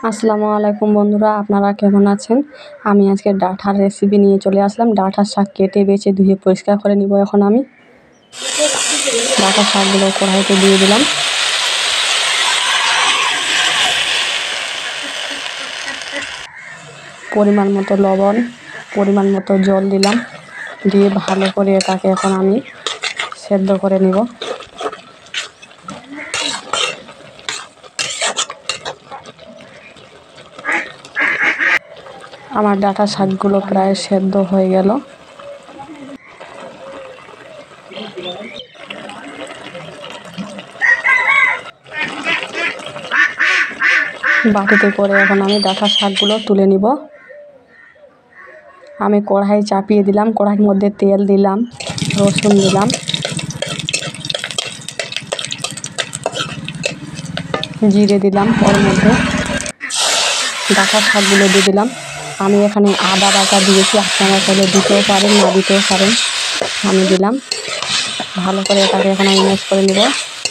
আসসালামু আলাইকুম বন্ধুরা, আপনারা কেমন আছেন? আমি আজকে ডাঁটার রেসিপি নিয়ে চলে আসলাম। ডাঁটার শাক কেটে বেছে ধুয়ে পরিষ্কার করে নিব। এখন আমি ডাঁটার শাকগুলো কড়াইতে দিয়ে দিলাম। পরিমাণ মতো লবণ, পরিমাণ মতো জল দিলাম, দিয়ে ভালো করে এটাকে এখন আমি সেদ্ধ করে নিব। আমার ডাঁটা শাকগুলো প্রায় সেদ্ধ হয়ে গেল। বাটিতে করে এখন আমি ডাঁটা শাকগুলো তুলে নিব। আমি কড়াই চাপিয়ে দিলাম, কড়াইয়ের মধ্যে তেল দিলাম, রসুন দিলাম, জিরে দিলাম, ওর মধ্যে ডাঁটা শাকগুলো দিয়ে দিলাম। আমি এখানে আদা বাটা দিয়েছি, আপনারা চাইলে দিতেও পারেন, না দিতেও পারেন। আমি দিলাম, ভালো করে এটাকে এখন আমি ম্যাশ করে নেব।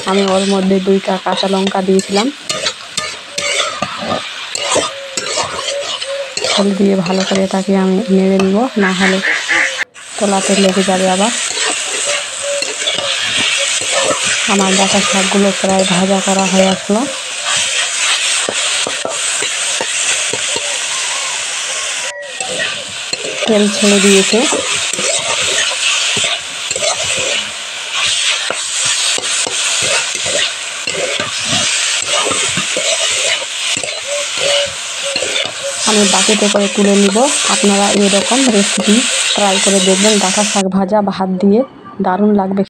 আমি ওর মধ্যে 2টা কাঁচা লঙ্কা দিয়েছিলাম, দিয়ে ভালো করে এটাকে আমি নেড়ে নিব, না হলে তলাতে লেগে যাবে আবার। আমার ডাঁটা শাকগুলো প্রায় ভাজা করা হয়ে আসলো। তেল ছেড়ে দিয়েছে। আমি বাটিতে করে তুলে নিব। আপনারা এরকম রেসিপি ট্রাই করে দেখবেন। ডাঁটা শাক ভাজা ভাত দিয়ে দারুণ লাগবে।